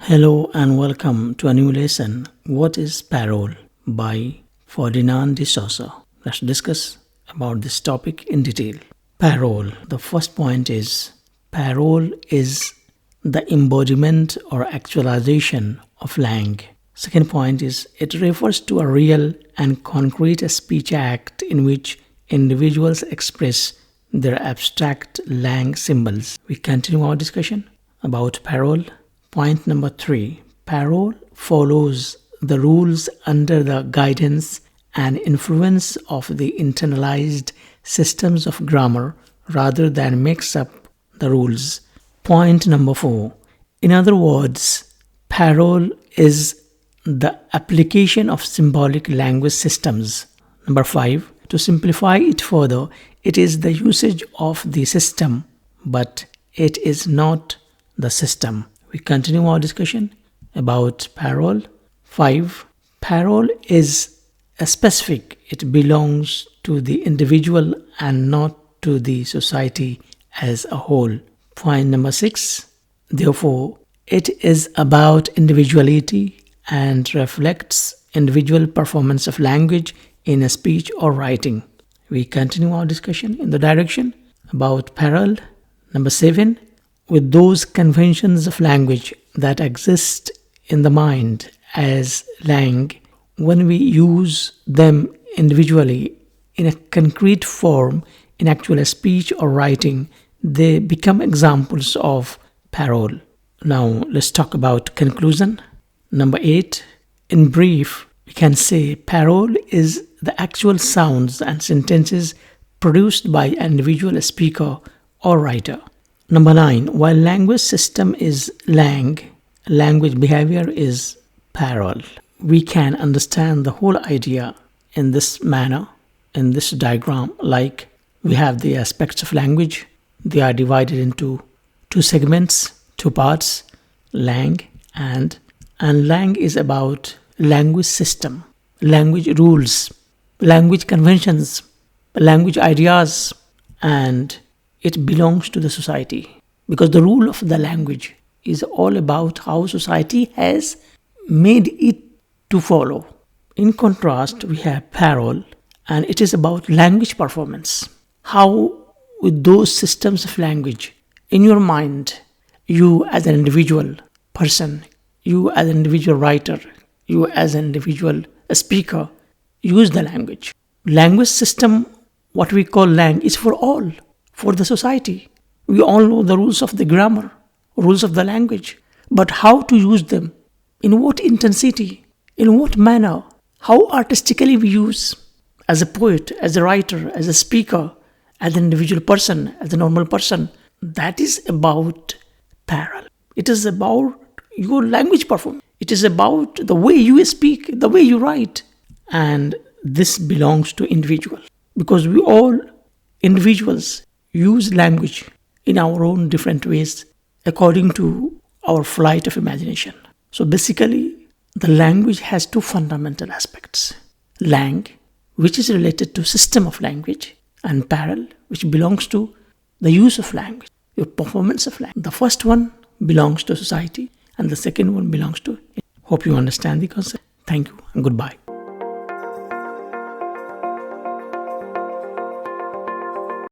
Hello and welcome to a new lesson. What is parole? By Ferdinand de Saussure. Let's discuss about this topic in detail. Parole. The first point is parole is the embodiment or actualization of langue. Second point is it refers to a real and concrete speech act in which individuals express their abstract langue symbols. We continue our discussion about parole. Point number 3. Parole follows the rules under the guidance and influence of the internalized systems of grammar rather than makes up the rules. Point number 4. In other words, parole is the application of symbolic language systems. Number 5. To simplify it further, it is the usage of the system, but it is not the system. We continue our discussion about parole. 5. Parole is a specific. It belongs to the individual and not to the society as a whole. Point number 6. Therefore, it is about individuality and reflects individual performance of language in a speech or writing. We continue our discussion in the direction about parole. Number 7. With those conventions of language that exist in the mind as langue, when we use them individually in a concrete form in actual speech or writing, they become examples of parole. Now let's talk about conclusion. Number 8. In brief, we can say parole is the actual sounds and sentences produced by an individual speaker or writer. Number 9. While language system is langue, language behavior is parole. We can understand the whole idea in this manner, in this diagram, like we have the aspects of language. They are divided into two segments, two parts, langue and langue is about language system, language rules, language conventions, language ideas, and it belongs to the society because the rule of the language is all about how society has made it to follow. In contrast, we have parole and it is about language performance. How with those systems of language in your mind, you as an individual person, you as an individual writer, you as an individual speaker, use the language. Language system, what we call langue, is for all. For the society. We all know the rules of the grammar, rules of the language, but how to use them, in what intensity, in what manner, how artistically we use as a poet, as a writer, as a speaker, as an individual person, as a normal person, that is about parole. It is about your language performance. It is about the way you speak, the way you write, and this belongs to individual because we all individuals use language in our own different ways according to our flight of imagination. So basically, the language has two fundamental aspects. Langue, which is related to system of language, and parole, which belongs to the use of language, your performance of language. The first one belongs to society and the second one belongs to. Hope you understand the concept. Thank you and goodbye.